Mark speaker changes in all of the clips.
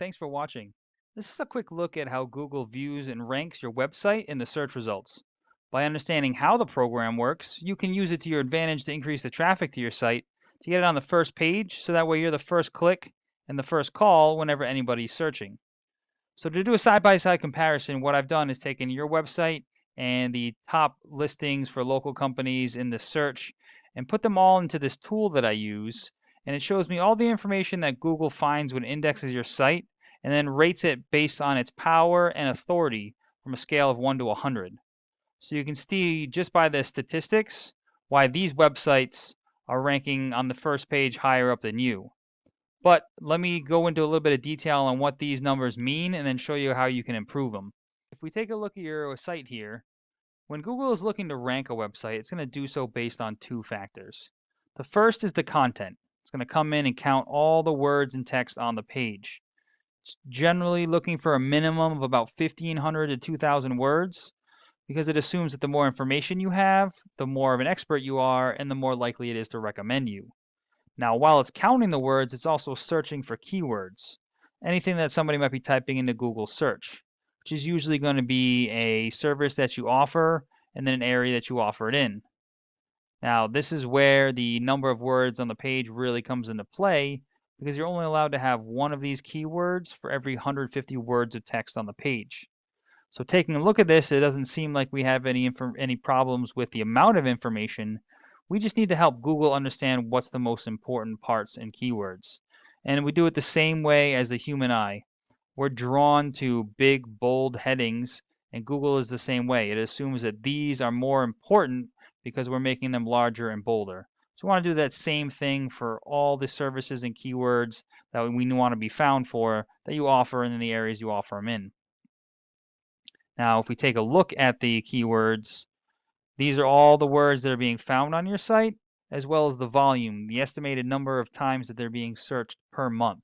Speaker 1: thanks for watching. This is a quick look at how Google views and ranks your website in the search results. By understanding how the program works, you can use it to your advantage to increase the traffic to your site to get it on the first page so that way you're the first click and the first call whenever anybody's searching. So to do a side-by-side comparison, what I've done is taken your website and the top listings for local companies in the search and put them all into this tool that I use. And it shows me all the information that Google finds when it indexes your site and then rates it based on its power and authority from a scale of 1 to 100. So you can see just by the statistics why these websites are ranking on the first page higher up than you. But let me go into a little bit of detail on what these numbers mean and then show you how you can improve them. If we take a look at your site here, when Google is looking to rank a website, it's going to do so based on two factors. The first is the content. It's going to come in and count all the words and text on the page. It's generally looking for a minimum of about 1,500 to 2,000 words because it assumes that the more information you have, the more of an expert you are, and the more likely it is to recommend you. Now, while it's counting the words, it's also searching for keywords, anything that somebody might be typing into Google search, which is usually going to be a service that you offer and then an area that you offer it in. Now, this is where the number of words on the page really comes into play because you're only allowed to have one of these keywords for every 150 words of text on the page. So taking a look at this, it doesn't seem like we have any problems with the amount of information. We just need to help Google understand what's the most important parts and keywords. And we do it the same way as the human eye. We're drawn to big, bold headings, and Google is the same way. It assumes that these are more important because we're making them larger and bolder. So we want to do that same thing for all the services and keywords that we want to be found for that you offer and in the areas you offer them in. Now, if we take a look at the keywords, these are all the words that are being found on your site, as well as the volume, the estimated number of times that they're being searched per month.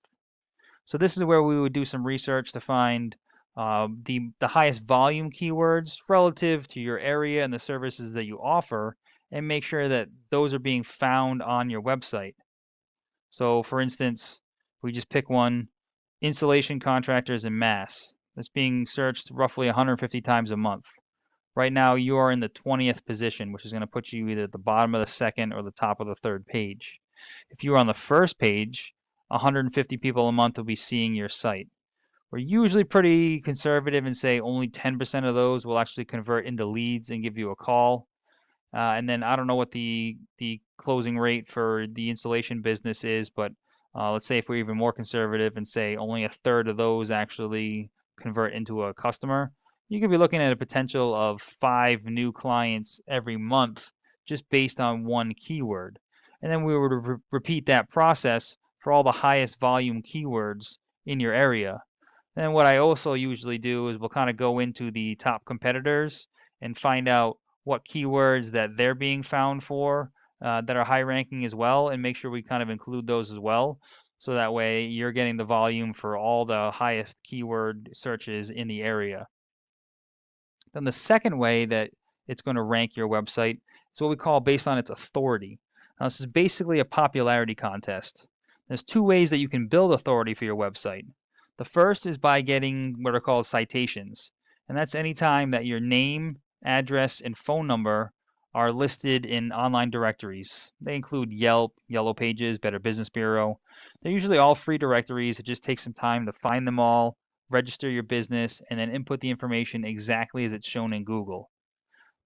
Speaker 1: So this is where we would do some research to find the highest volume keywords relative to your area and the services that you offer, and make sure that those are being found on your website. So for instance, we just pick one, installation contractors in Mass. That's being searched roughly 150 times a month. Right now, you are in the 20th position, which is going to put you either at the bottom of the second or the top of the third page. If you are on the first page, 150 people a month will be seeing your site. We're usually pretty conservative and say only 10% of those will actually convert into leads and give you a call. And then I don't know what the closing rate for the installation business is, but let's say if we're even more conservative and say only a third of those actually convert into a customer, you could be looking at a potential of 5 new clients every month just based on one keyword. And then we would repeat that process for all the highest volume keywords in your area. And what I also usually do is we'll kind of go into the top competitors and find out what keywords that they're being found for that are high ranking as well, and make sure we kind of include those as well. So that way you're getting the volume for all the highest keyword searches in the area. Then the second way that it's going to rank your website is what we call based on its authority. Now, this is basically a popularity contest. There's two ways that you can build authority for your website. The first is by getting what are called citations, and that's any time that your name, address, and phone number are listed in online directories. They include Yelp, Yellow Pages, Better Business Bureau. They're usually all free directories. It just takes some time to find them all, register your business, and then input the information exactly as it's shown in Google.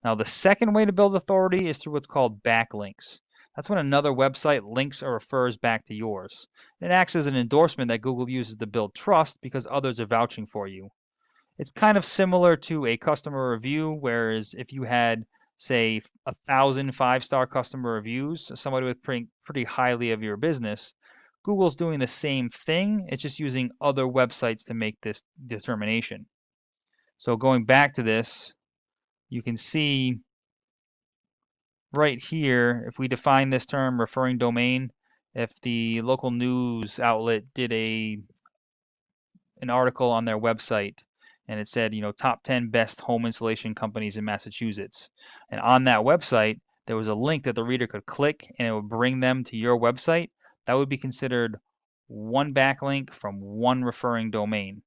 Speaker 1: Now, the second way to build authority is through what's called backlinks. That's when another website links or refers back to yours. It acts as an endorsement that Google uses to build trust because others are vouching for you. It's kind of similar to a customer review, whereas if you had, say, 1,000 5-star customer reviews, somebody would think pretty highly of your business, Google's doing the same thing. It's just using other websites to make this determination. So going back to this, you can see right here, if we define this term referring domain, if the local news outlet did an article on their website and it said, top 10 best home installation companies in Massachusetts. And on that website, there was a link that the reader could click and it would bring them to your website. That would be considered one backlink from one referring domain.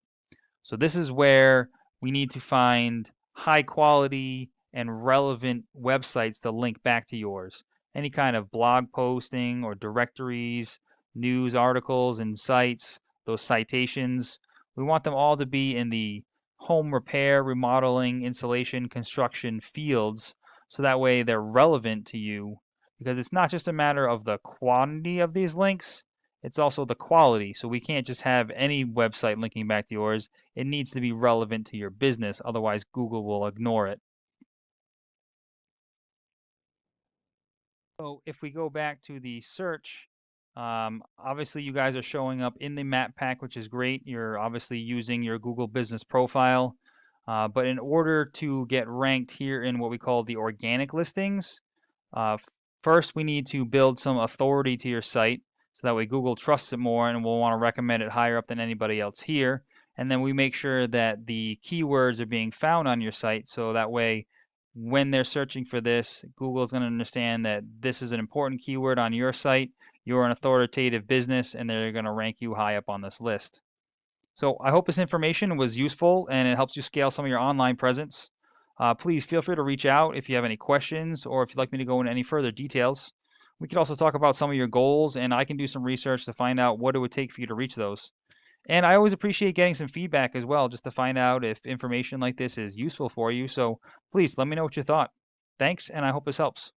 Speaker 1: So this is where we need to find high quality and relevant websites to link back to yours. Any kind of blog posting or directories, news articles and sites, those citations, we want them all to be in the home repair, remodeling, installation, construction fields so that way they're relevant to you because it's not just a matter of the quantity of these links, it's also the quality. So we can't just have any website linking back to yours. It needs to be relevant to your business, otherwise Google will ignore it. So if we go back to the search, obviously you guys are showing up in the map pack, which is great. You're obviously using your Google business profile. But in order to get ranked here in what we call the organic listings, first we need to build some authority to your site so that way Google trusts it more and will want to recommend it higher up than anybody else here. And then we make sure that the keywords are being found on your site so that way when they're searching for this, Google is going to understand that this is an important keyword on your site. You're an authoritative business and they're going to rank you high up on this list. So I hope this information was useful and it helps you scale some of your online presence. Please feel free to reach out if you have any questions or if you'd like me to go into any further details. We could also talk about some of your goals and I can do some research to find out what it would take for you to reach those. And I always appreciate getting some feedback as well, just to find out if information like this is useful for you. So please let me know what you thought. Thanks, and I hope this helps.